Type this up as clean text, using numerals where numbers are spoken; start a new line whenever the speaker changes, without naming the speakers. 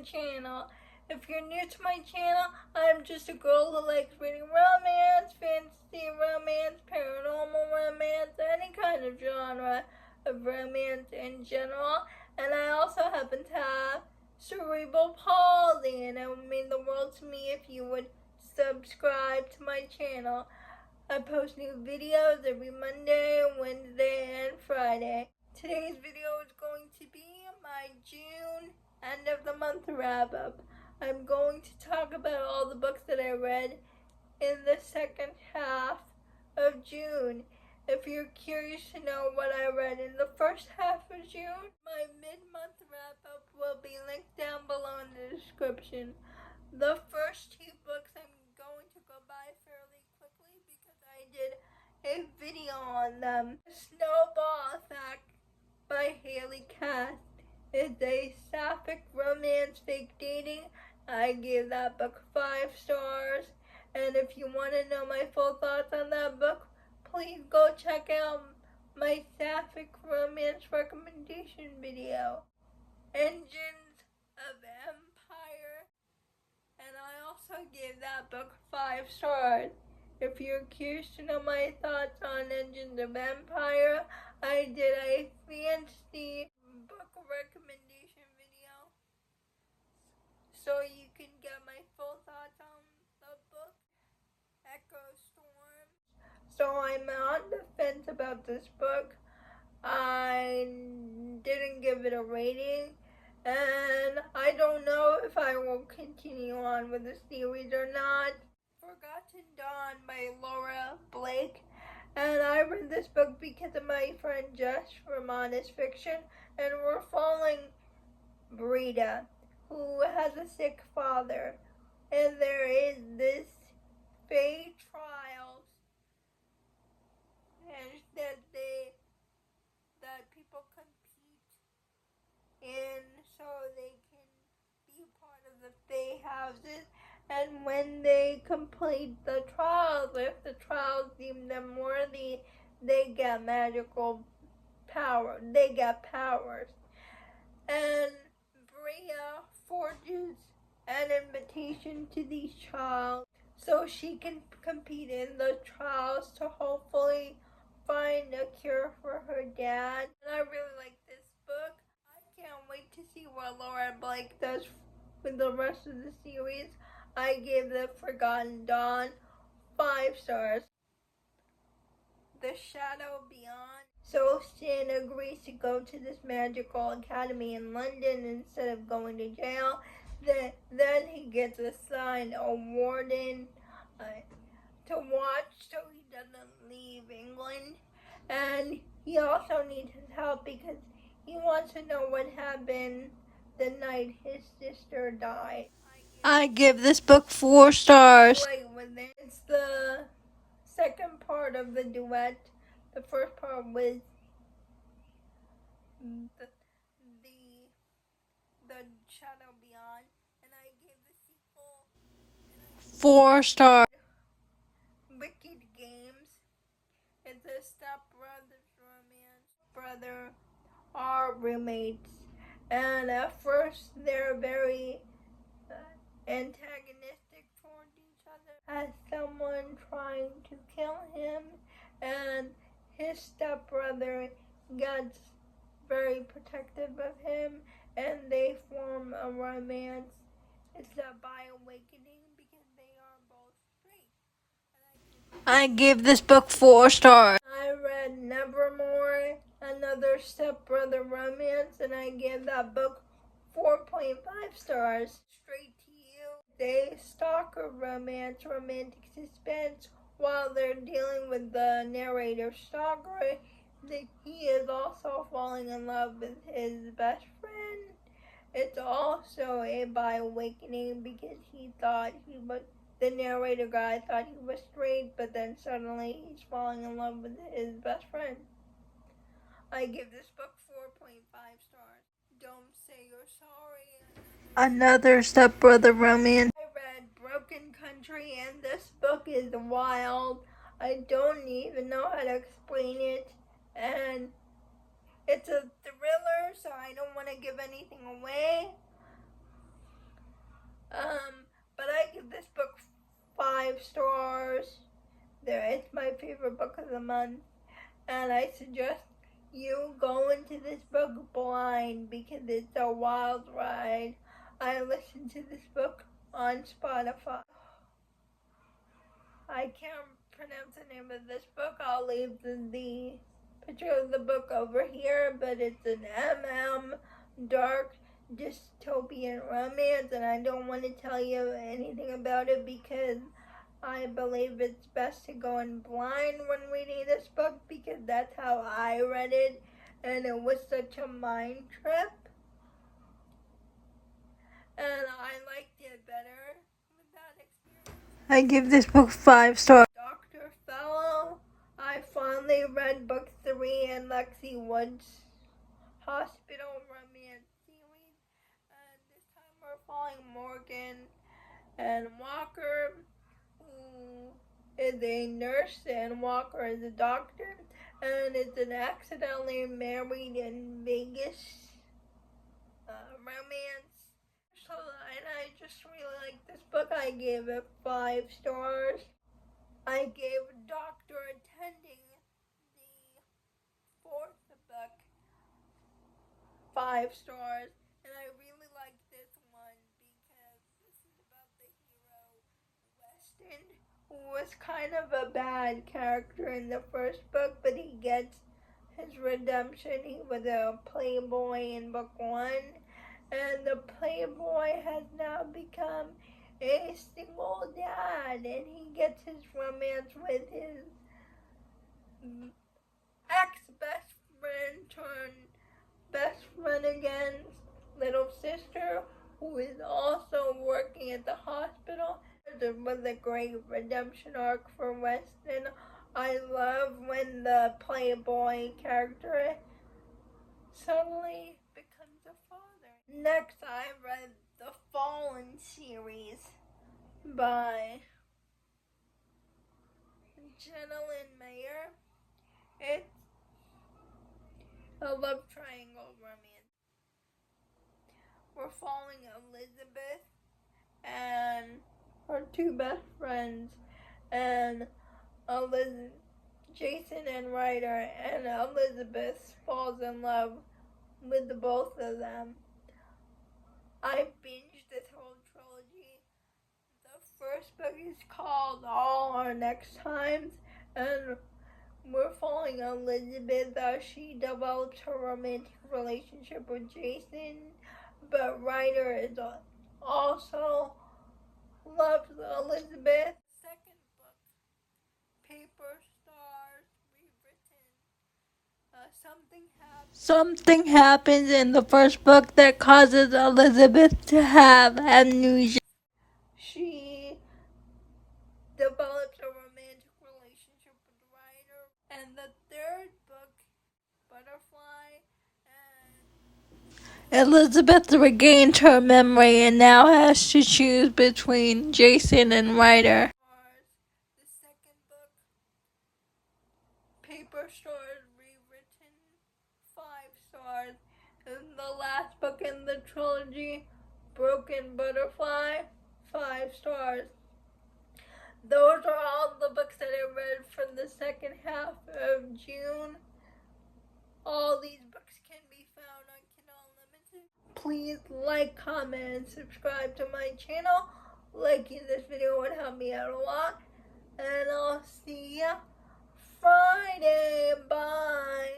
channel. If you're new to my channel, I'm just a girl who likes reading romance, fantasy romance, paranormal romance, any kind of genre of romance in general. And I also happen to have cerebral palsy, and it would mean the world to me if you would subscribe to my channel. I post new videos every Monday, Wednesday, and Friday. Today's video is going to be my June end of the month wrap up. I'm going to talk about all the books that I read in the second half of June. If you're curious to know what I read in the first half of June, my mid-month wrap up will be linked down below in the description. The first two books I'm going to go by fairly quickly because I did a video on them. Snowball Effect by Haley Cass is a Sapphic romance fake dating. I gave that book 5 stars, and if you want to know my full thoughts on that book, please go check out my Sapphic romance recommendation video. Engines of Empire, and I also gave that book 5 stars. If you're curious to know my thoughts on Engines of Empire, I did a fantasy book recommendation video, so you can get my full thoughts on the book. Echo Storm. So I'm on the fence about this book. I didn't give it a rating, and I don't know if I will continue on with the series or not. Forgotten Dawn by Laura Blake, and I read this book because of my friend Jess from Honest Fiction, and we're following Brita, who has a sick father, and there is this fake trials, and that people compete in so they can be part of the Fae houses. And when they complete the trials, if the trials deem them worthy, they get magical power. They get powers. And Bria forges an invitation to these trials so she can compete in the trials to hopefully find a cure for her dad. And I really like this book. I can't wait to see what Laura Blake does with the rest of the series. I gave The Forgotten Dawn 5 stars. The Shadow Beyond. So Stan agrees to go to this magical academy in London instead of going to jail. Then he gets assigned a warden to watch so he doesn't leave England. And he also needs his help because he wants to know what happened the night his sister died. I give this book 4 stars. It's the second part of the duet. The first part was the Shadow Beyond, and I gave the sequel 4 stars. Wicked Games. It's a stepbrother's romance. Brother are roommates, and at first they're very antagonistic towards each other as someone trying to kill him, and his stepbrother gets very protective of him, and they form a romance. It's a by awakening because they are both straight. I give this book 4 stars. I read Nevermore, another stepbrother romance, and I gave that book 4.5 stars. Straight to You, they stalker romance, romantic suspense. While they're dealing with the narrator's stalker, he is also falling in love with his best friend. It's also a by awakening because the narrator guy thought he was straight, but then suddenly he's falling in love with his best friend. I give this book 4.5 stars. Don't Say You're Sorry. Another stepbrother romance. I read Broken Country, and this book is wild. I don't even know how to explain it, and it's a thriller, so I don't want to give anything away. stars. It's my favorite book of the month, and I suggest you go into this book blind because it's a wild ride. I listened to this book on Spotify. I can't pronounce the name of this book. I'll leave the picture of the book over here, but it's an dark dystopian romance, and I don't want to tell you anything about it because I believe it's best to go in blind when reading this book because that's how I read it, and it was such a mind trip, and I liked it better with that experience. I give this book 5 stars. Dr. Fellow. I finally read book 3 in Lexi Wood's hospital romance series, and this time we're following Morgan and Walker, who is a nurse and Walker is a doctor, and it's an accidentally married in Vegas romance. So, and I just really like this book. I gave it 5 stars. I gave Doctor Attending, the 4th book, 5 stars, and I really like this one because this is about the hero Weston, who was kind of a bad character in the first book, but he gets his redemption. He was a playboy in book 1, and the playboy has now become a single dad, and he gets his romance with his ex-best friend turned best friend again's little sister, who is also working at the hospital. It was a great redemption arc for Weston. I love when the playboy character suddenly becomes a father. Next, I read the Fallen series by Jenilyn Mayer. It's a love triangle romance. We're following Elizabeth and her 2 best friends, and Jason and Ryder, and Elizabeth falls in love with the both of them. I binged this whole trilogy. The first book is called All Our Next Times, and we're following Elizabeth as she develops her romantic relationship with Jason, but Ryder is also loves Elizabeth. Second book, Paper Stars Rewritten. Something happens in the first book that causes Elizabeth to have amnesia. She develops a romantic relationship with Ryder. And the third book, Butterfly, and Elizabeth regained her memory and now has to choose between Jason and Ryder. The second book, Paper Stars Rewritten, 5 stars. And the last book in the trilogy, Broken Butterfly, 5 stars. Those are all the books that I read from the second half of June. All these books can be found on Kindle Unlimited. Please like, comment, and subscribe to my channel. Liking this video would help me out a lot. And I'll see ya Friday. Bye.